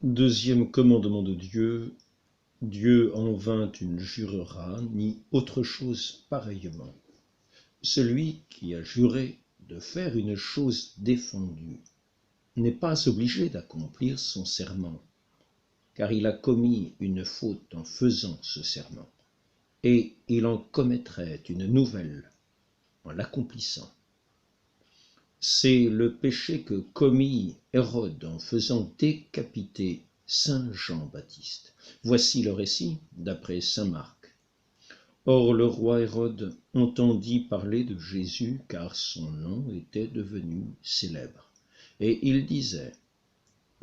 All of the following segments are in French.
Deuxième commandement de Dieu, Dieu en vain tu ne jureras, ni autre chose pareillement. Celui qui a juré de faire une chose défendue n'est pas obligé d'accomplir son serment, car il a commis une faute en faisant ce serment, et il en commettrait une nouvelle en l'accomplissant. C'est le péché que commit Hérode en faisant décapiter saint Jean-Baptiste. Voici le récit d'après saint Marc. Or le roi Hérode entendit parler de Jésus, car son nom était devenu célèbre. Et il disait: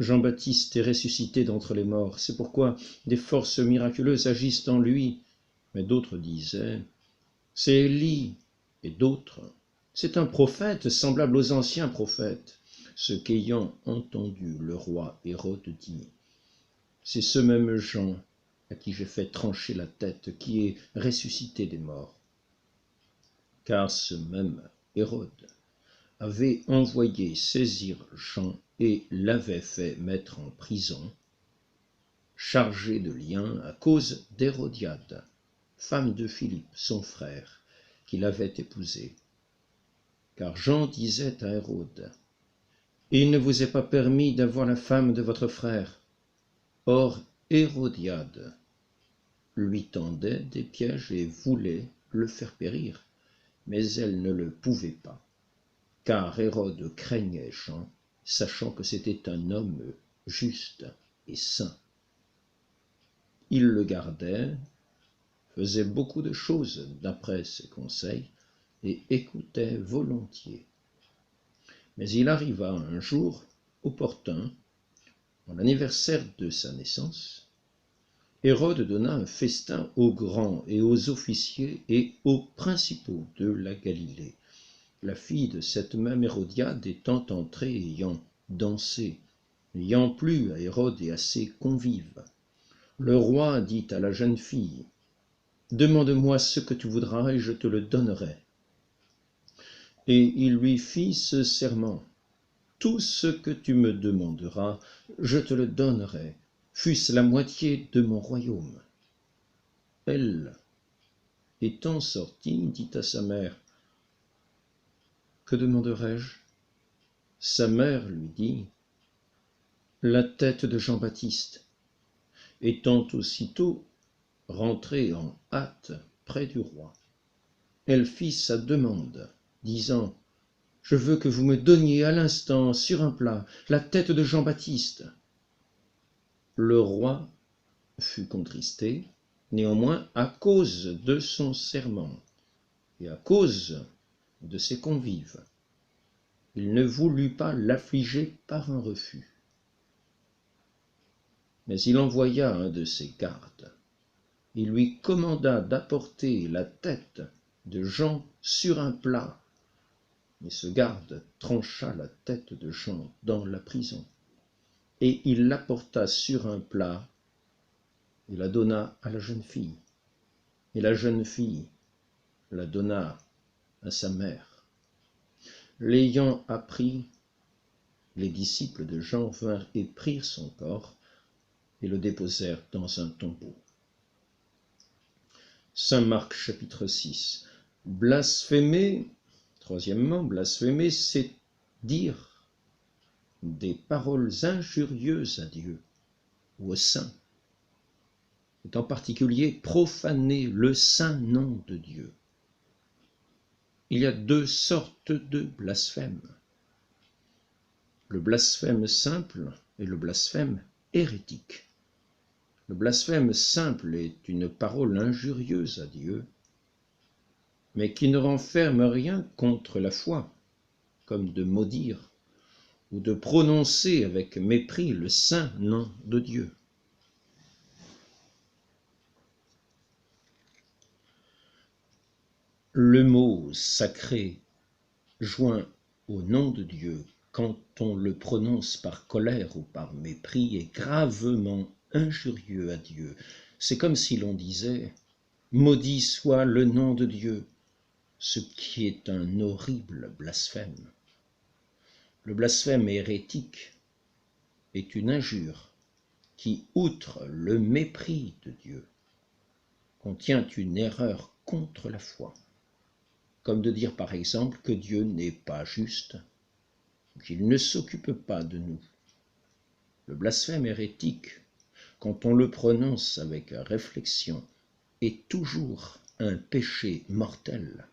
Jean-Baptiste est ressuscité d'entre les morts, c'est pourquoi des forces miraculeuses agissent en lui. Mais d'autres disaient: c'est Élie, et d'autres: c'est un prophète semblable aux anciens prophètes. Ce qu'ayant entendu le roi Hérode dit: c'est ce même Jean à qui j'ai fait trancher la tête qui est ressuscité des morts. Car ce même Hérode avait envoyé saisir Jean et l'avait fait mettre en prison, chargé de liens à cause d'Hérodiade, femme de Philippe, son frère, qui l'avait épousé. Car Jean disait à Hérode: il ne vous est pas permis d'avoir la femme de votre frère. Or Hérodiade lui tendait des pièges et voulait le faire périr, mais elle ne le pouvait pas, car Hérode craignait Jean, sachant que c'était un homme juste et saint. Il le gardait, faisait beaucoup de choses d'après ses conseils, et écoutait volontiers. Mais il arriva un jour opportun, en l'anniversaire de sa naissance, Hérode donna un festin aux grands et aux officiers et aux principaux de la Galilée. La fille de cette même Hérodiade étant entrée, ayant dansé, ayant plu à Hérode et à ses convives, le roi dit à la jeune fille: demande-moi ce que tu voudras et je te le donnerai. Et il lui fit ce serment: tout ce que tu me demanderas, je te le donnerai, fût-ce la moitié de mon royaume. Elle, étant sortie, dit à sa mère: que demanderai-je? Sa mère lui dit: la tête de Jean-Baptiste. Étant aussitôt rentrée en hâte près du roi, elle fit sa demande, disant: je veux que vous me donniez à l'instant, sur un plat, la tête de Jean-Baptiste. Le roi fut contristé, néanmoins à cause de son serment et à cause de ses convives. Il ne voulut pas l'affliger par un refus. Mais il envoya un de ses gardes. Il lui commanda d'apporter la tête de Jean sur un plat. Et ce garde trancha la tête de Jean dans la prison. Et il l'apporta sur un plat et la donna à la jeune fille. Et la jeune fille la donna à sa mère. L'ayant appris, les disciples de Jean vinrent et prirent son corps et le déposèrent dans un tombeau. Saint Marc chapitre 6. Blasphémer, troisièmement, blasphémer, c'est dire des paroles injurieuses à Dieu ou au saint, et en particulier profaner le saint nom de Dieu. Il y a deux sortes de blasphème: le blasphème simple et le blasphème hérétique. Le blasphème simple est une parole injurieuse à Dieu, mais qui ne renferme rien contre la foi, comme de maudire ou de prononcer avec mépris le saint nom de Dieu. Le mot sacré joint au nom de Dieu, quand on le prononce par colère ou par mépris, est gravement injurieux à Dieu. C'est comme si l'on disait: maudit soit le nom de Dieu, ce qui est un horrible blasphème. Le blasphème hérétique est une injure qui, outre le mépris de Dieu, contient une erreur contre la foi, comme de dire par exemple que Dieu n'est pas juste, qu'il ne s'occupe pas de nous. Le blasphème hérétique, quand on le prononce avec réflexion, est toujours un péché mortel.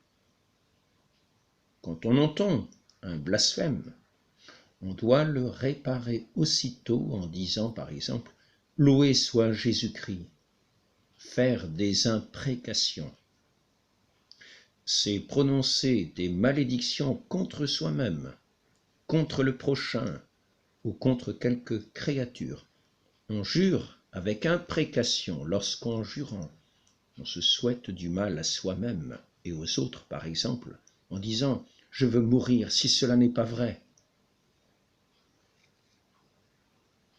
Quand on entend un blasphème, on doit le réparer aussitôt en disant par exemple « Loué soit Jésus-Christ », faire des imprécations. C'est prononcer des malédictions contre soi-même, contre le prochain ou contre quelque créature. On jure avec imprécation lorsqu'en jurant, on se souhaite du mal à soi-même et aux autres, par exemple, en disant « Je veux mourir si cela n'est pas vrai ».